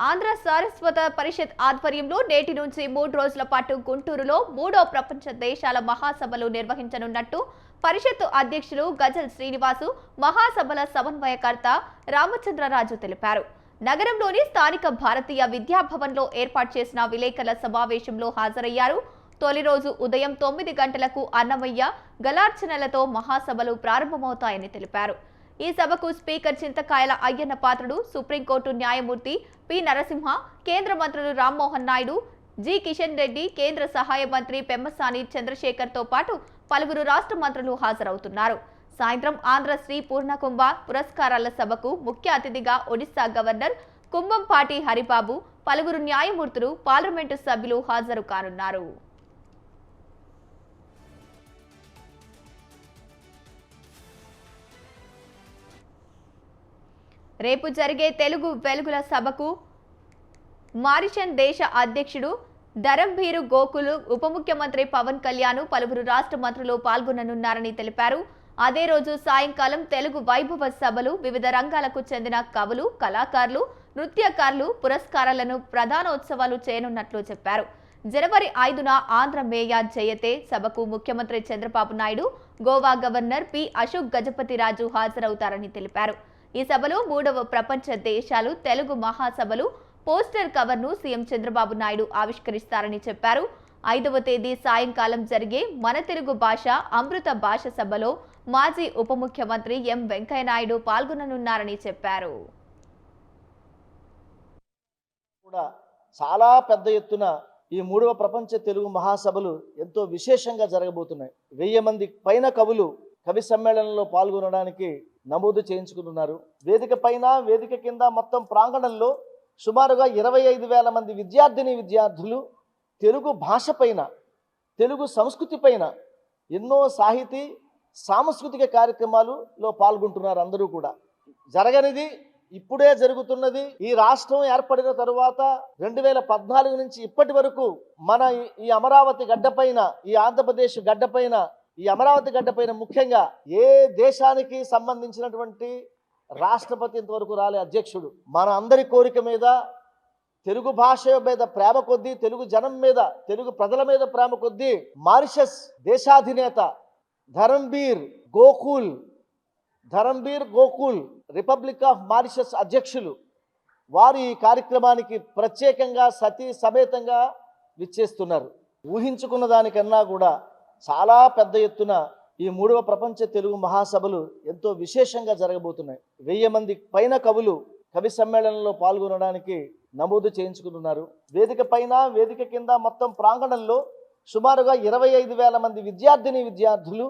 ఆంధ్ర సారస్వత పరిషత్ ఆధ్వర్యంలో నేటి నుంచి 3 రోజుల పాటు గుంటూరులో 3వ ప్రపంచ దేశాల మహాసభలు నిర్వహించనున్నట్టు పరిషత్ అధ్యక్షులు గజల్ శ్రీనివాసు, మహాసభల సమన్వయకర్త రామచంద్రరాజు తెలిపారు. నగరంలోని స్థానిక భారతీయ విద్యాభవన్లో ఏర్పాటు చేసిన విలేకరుల సమావేశంలో హాజరయ్యారు. తొలి రోజు ఉదయం 9 గంటలకు అన్నమయ్య గలార్చనలతో మహాసభలు ప్రారంభమవుతాయని తెలిపారు. ఈ సభకు స్పీకర్ చింతకాయల అయ్యన్న పాత్రుడు, సుప్రీంకోర్టు న్యాయమూర్తి పి నరసింహ, కేంద్ర మంత్రులు రామ్మోహన్ నాయుడు, జి కిషన్ రెడ్డి, కేంద్ర సహాయ మంత్రి పెమ్మసాని చంద్రశేఖర్ తో పాటు పలువురు రాష్ట్ర మంత్రులు హాజరవుతున్నారు. సాయంత్రం ఆంధ్రశ్రీ పూర్ణకుంభ పురస్కారాల సభకు ముఖ్య అతిథిగా ఒడిశా గవర్నర్ కుంభంపాటి హరిబాబు, పలువురు న్యాయమూర్తులు, పార్లమెంటు సభ్యులు హాజరు కానున్నారు. రేపు జరిగే తెలుగు వెలుగుల సభకు మారిషస్ దేశ అధ్యక్షుడు ధరంబీర్ గోకుల్, ఉప ముఖ్యమంత్రి పవన్ కళ్యాణ్, పలువురు రాష్ట్ర మంత్రులు పాల్గొననున్నారని తెలిపారు. అదే రోజు సాయంకాలం తెలుగు వైభవ సభలు వివిధ రంగాలకు చెందిన కవులు, కళాకారులు, నృత్యకారులు పురస్కారాలను ప్రధానోత్సవాలు చేయనున్నట్లు చెప్పారు. జనవరి 5న ఆంధ్ర మేయర్ జయతే సభకు ముఖ్యమంత్రి చంద్రబాబు నాయుడు, గోవా గవర్నర్ పి అశోక్ గజపతిరాజు హాజరవుతారని తెలిపారు. ఈ సభలో 3వ ప్రపంచ దేశాలు తెలుగు మహాసభలు పోస్టర్ కవర్ను సీఎం చంద్రబాబు నాయుడు ఆవిష్కరిస్తారని చెప్పారు. 5వ తేదీ సాయంకాలం జరిగే మన తెలుగు భాష అమృత భాష సభలో మాజీ ఉప ముఖ్యమంత్రి ఎం వెంకయ్యనాయుడు పాల్గొననున్నారని చెప్పారు. చాలా పెద్ద ఎత్తున ఈ 3వ ప్రపంచ తెలుగు మహాసభలు ఎంతో విశేషంగా జరగబోతున్నాయి. 1000 మంది పైన కవులు కవి సమ్మేళనంలో పాల్గొనడానికి నమోదు చేయించుకుంటున్నారు. వేదిక పైన, వేదిక కింద మొత్తం ప్రాంగణంలో సుమారుగా 25,000 మంది విద్యార్థులు తెలుగు భాష పైన, తెలుగు సంస్కృతి పైన ఎన్నో సాహితీ సాంస్కృతిక కార్యక్రమాలలో పాల్గొంటున్నారు. అందరూ కూడా జరగనిది ఇప్పుడే జరుగుతున్నది. ఈ రాష్ట్రం ఏర్పడిన తరువాత 2014 నుంచి ఇప్పటి వరకు మన ఈ అమరావతి గడ్డపైన, ఈ ఆంధ్రప్రదేశ్ గడ్డపైన, ఈ అమరావతి గడ్డపైన ముఖ్యంగా ఏ దేశానికి సంబంధించినటువంటి రాష్ట్రపతి ఇంతవరకు రాలే అధ్యక్షుడు. మన అందరి కోరిక మీద, తెలుగు భాష మీద ప్రేమ కొద్దీ, తెలుగు జనం మీద, తెలుగు ప్రజల మీద ప్రేమ కొద్దీ మారిషస్ దేశాధినేత Dharambir Gokhool republic of Mauritius అధ్యక్షులు వారి ఈ కార్యక్రమానికి ప్రత్యేకంగా సతీ సమేతంగా విచ్చేస్తున్నారు. ఊహించుకున్న దానికన్నా కూడా చాలా పెద్ద ఎత్తున ఈ 3వ ప్రపంచ తెలుగు మహాసభలు ఎంతో విశేషంగా జరగబోతున్నాయి. 1000 మంది పైన కవులు కవి సమ్మేళనంలో పాల్గొనడానికి నమోదు చేయించుకుంటున్నారు. వేదిక పైన, వేదిక కింద మొత్తం ప్రాంగణంలో సుమారుగా 25,000 మంది విద్యార్థులు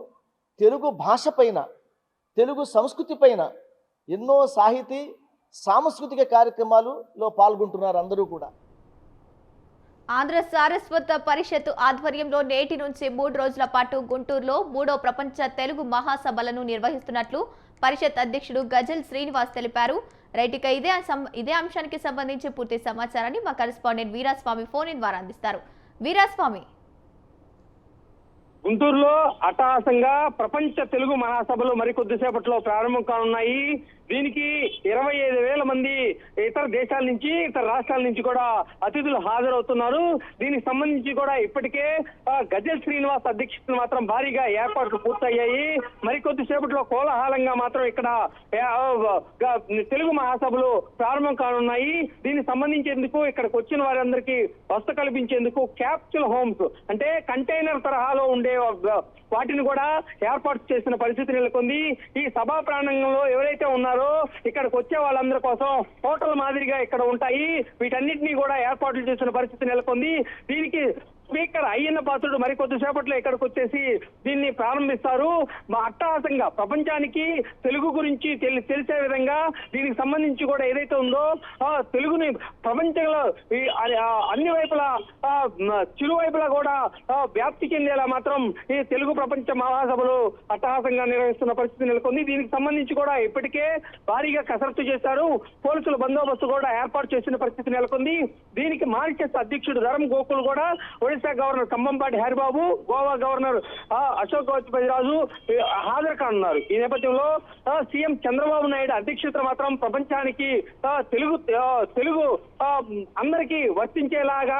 తెలుగు భాష పైన, తెలుగు సంస్కృతి పైన ఎన్నో సాహితీ సాంస్కృతిక కార్యక్రమాలలో పాల్గొంటున్నారు. అందరూ కూడా ఆంధ్ర సారస్వత పరిషత్ ఆధ్వర్యంలో నేటి నుంచి 3 రోజుల పాటు గుంటూరులో 3వ ప్రపంచ తెలుగు మహాసభలను నిర్వహిస్తున్నట్లు పరిషత్ అధ్యక్షుడు గజల్ శ్రీనివాస్ తెలిపారు. రైటిక ఇదే అంశానికి సంబంధించి పూర్తి సమాచారాన్ని మా కరెస్పాండెంట్ వీరాస్వామి ఫోన్ ఇన్ ద్వారా అందిస్తారు. వీరాస్వామి, గుంటూరులో అట్టహాసంగా ప్రపంచ తెలుగు మహాసభలు మరికొద్దిసేపట్లో ప్రారంభం కానున్నాయి. దీనికి 25,000 మంది ఇతర దేశాల నుంచి, ఇతర రాష్ట్రాల నుంచి కూడా అతిథులు హాజరవుతున్నారు. దీనికి సంబంధించి కూడా ఇప్పటికే గజల్ శ్రీనివాస్ అధ్యక్షతను మాత్రం భారీగా ఏర్పాట్లు పూర్తయ్యాయి. మరికొద్దిసేపట్లో కోలాహలంగా మాత్రం ఇక్కడ తెలుగు మహాసభలు ప్రారంభం కానున్నాయి. దీనికి సంబంధించేందుకు ఇక్కడికి వచ్చిన వారందరికీ వసతి కల్పించేందుకు క్యాప్సుల్ హోమ్స్, అంటే కంటైనర్ తరహాలో ఉండే వాటిని కూడా ఏర్పాటు చేసిన పరిస్థితి నెలకొంది. ఈ సభా ప్రాంగణంలో ఎవరైతే ఉన్నారో ఇక్కడికి వచ్చే వాళ్ళందరి కోసం హోటల్ మాదిరిగా ఇక్కడ ఉంటాయి. వీటన్నిటినీ కూడా ఏర్పాట్లు చేసిన పరిస్థితి నెలకొంది. దీనికి స్పీకర్ అయ్యన్న పాత్రుడు మరికొద్దిసేపట్లో ఇక్కడికి వచ్చేసి దీన్ని ప్రారంభిస్తారు. అట్టహాసంగా ప్రపంచానికి తెలుగు గురించి తెలిసే విధంగా దీనికి సంబంధించి కూడా ఏదైతే ఉందో తెలుగుని ప్రపంచంలో అన్ని వైపులా, చిరువైపులా కూడా వ్యాప్తి చెందేలా మాత్రం ఈ తెలుగు ప్రపంచ మహాసభలు అట్టహాసంగా నిర్వహిస్తున్న పరిస్థితి నెలకొంది. దీనికి సంబంధించి కూడా ఇప్పటికే భారీగా కసరత్తు చేశారు. పోలీసుల బందోబస్తు కూడా ఏర్పాటు చేసిన పరిస్థితి నెలకొంది. దీనికి మారిషస్ అధ్యక్షుడు ధరం గోకుల్ కూడా ఒడిశా గవర్నర్ కంభంపాటి హరిబాబు, గోవా గవర్నర్ అశోక్ గజపతిరాజు హాజరు కానున్నారు. ఈ నేపథ్యంలో సీఎం చంద్రబాబు నాయుడు అధ్యక్షత మాత్రం ప్రపంచానికి తెలుగు అందరికీ వర్తించేలాగా,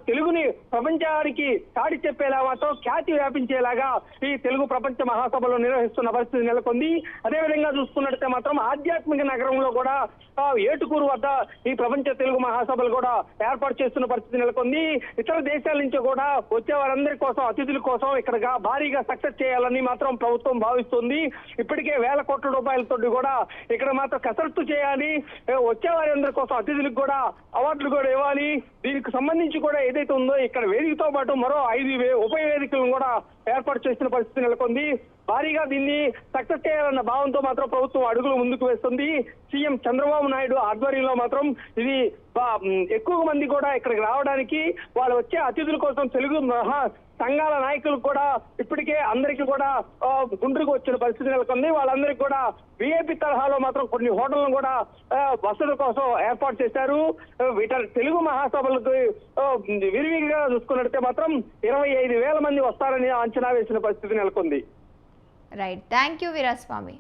తెలుగుని ప్రపంచానికి చాటి చెప్పేలా మాత్రం ఖ్యాతి వ్యాపించేలాగా ఈ తెలుగు ప్రపంచ మహాసభలో నిర్వహిస్తున్న పరిస్థితి నెలకొంది. అదేవిధంగా చూసుకున్నట్లయితే మాత్రం ఆధ్యాత్మిక నగరంలో కూడా ఏటుకూరు వద్ద ఈ ప్రపంచ తెలుగు మహాసభలు కూడా ఏర్పాటు చేస్తున్న పరిస్థితి నెలకొంది. ఇతర దేశాల నుంచి కూడా వచ్చే వారందరి కోసం, అతిథుల కోసం ఇక్కడ భారీగా సక్సెస్ చేయాలని మాత్రం ప్రభుత్వం భావిస్తుంది. ఇప్పటికే వేల కోట్ల రూపాయలతో కూడా ఇక్కడ మాత్రం కసరత్తు చేయాలి, వచ్చే వారందరి కోసం అతిథులకు కూడా అవార్డులు కూడా ఇవ్వాలి. దీనికి సంబంధించి కూడా ఏదైతే ఉందో ఇక్కడ వేదికతో పాటు మరో 5 ఉప వేదికలను కూడా ఏర్పాటు చేసిన పరిస్థితి నెలకొంది. భారీగా దీన్ని సక్సెస్ చేయాలన్న భావంతో మాత్రం ప్రభుత్వం అడుగులు ముందుకు వేస్తుంది. సీఎం చంద్రబాబు నాయుడు ఆధ్వర్యంలో మాత్రం ఇది ఎక్కువ మంది కూడా ఇక్కడికి రావడానికి, వాళ్ళు వచ్చే అతిథుల కోసం తెలుగు సంఘాల నాయకులకు కూడా ఇప్పటికే అందరికీ కూడా గుంటూరుకు వచ్చిన పరిస్థితి నెలకొంది. వాళ్ళందరికీ కూడా విఐపి తరహాలో మాత్రం కొన్ని హోటళ్లను కూడా వసతుల కోసం ఏర్పాటు చేశారు. తెలుగు మహాసభలకు విరివిగా చూసుకున్నట్టే మాత్రం 25,000 మంది వస్తారని అంచనా వేసిన పరిస్థితి నెలకొంది. Right, thank you Veeraswamy.